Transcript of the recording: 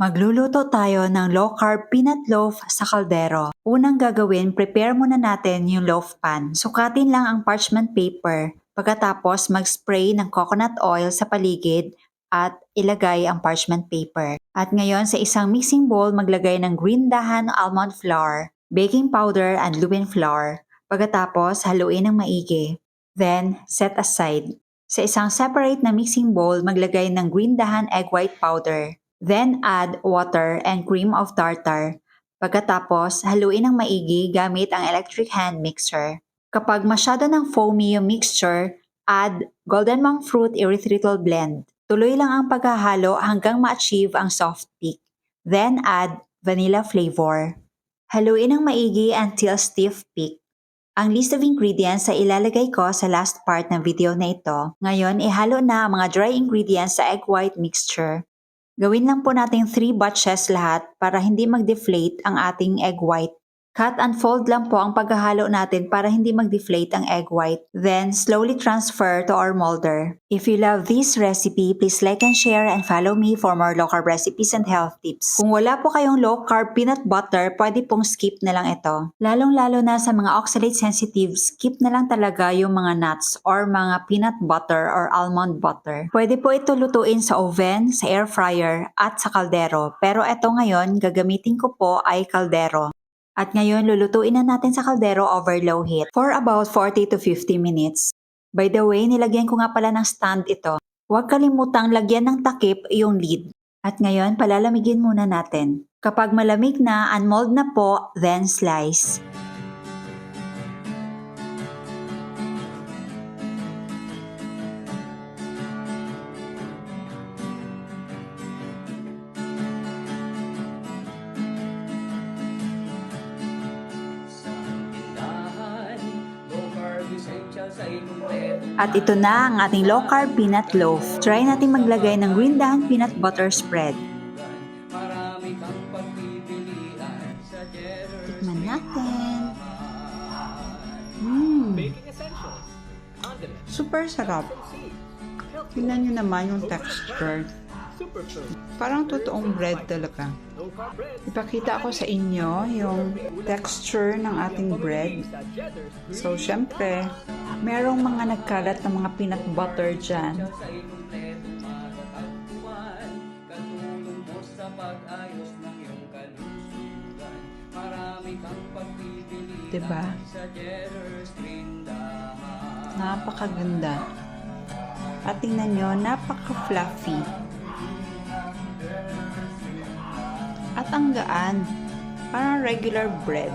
Magluluto tayo ng low-carb peanut loaf sa kaldero. Unang gagawin, prepare muna natin yung loaf pan. Sukatin lang ang parchment paper. Pagkatapos, mag-spray ng coconut oil sa paligid at ilagay ang parchment paper. At ngayon, sa isang mixing bowl, maglagay ng green dahan almond flour, baking powder, and leaven flour. Pagkatapos, haluin ng maigi. Then, set aside. Sa isang separate na mixing bowl, maglagay ng green dahan egg white powder. Then add water and cream of tartar. Pagkatapos, haluin ng maigi gamit ang electric hand mixer. Kapag masyado ng foamy yung mixture, add golden monk fruit erythritol blend. Tuloy lang ang paghahalo hanggang ma-achieve ang soft peak. Then add vanilla flavor. Haluin ng maigi until stiff peak. Ang list of ingredients ay ilalagay ko sa last part ng video na ito. Ngayon, ihalo na ang mga dry ingredients sa egg white mixture. Gawin lang po natin 3 batches lahat para hindi mag-deflate ang ating egg white. Cut and fold lang po ang paghahalo natin para hindi mag-deflate ang egg white. Then, slowly transfer to our molder. If you love this recipe, please like and share and follow me for more low-carb recipes and health tips. Kung wala po kayong low-carb peanut butter, pwede pong skip na lang ito. Lalong-lalo na sa mga oxalate sensitive, skip na lang talaga yung mga nuts or mga peanut butter or almond butter. Pwede po ito lutuin sa oven, sa air fryer, at sa kaldero. Pero ito ngayon, gagamitin ko po ay kaldero. At ngayon, lulutuin na natin sa kaldero over low heat for about 40 to 50 minutes. By the way, nilagyan ko nga pala ng stand ito. Huwag kalimutang lagyan ng takip yung lid. At ngayon, palalamigin muna natin. Kapag malamig na, unmold na po, then slice. At ito na ang ating low-carb peanut loaf. Try natin maglagay ng green dahan peanut butter spread. Tikman natin. Super sarap. Tingnan nyo naman yung texture. Parang totoong bread talaga. Ipakita ko sa inyo yung texture ng ating bread. So, syempre, merong mga nagkalat na mga peanut butter dyan. Diba? Napakaganda. At tingnan nyo, napaka-fluffy. At ang gaan, parang regular bread.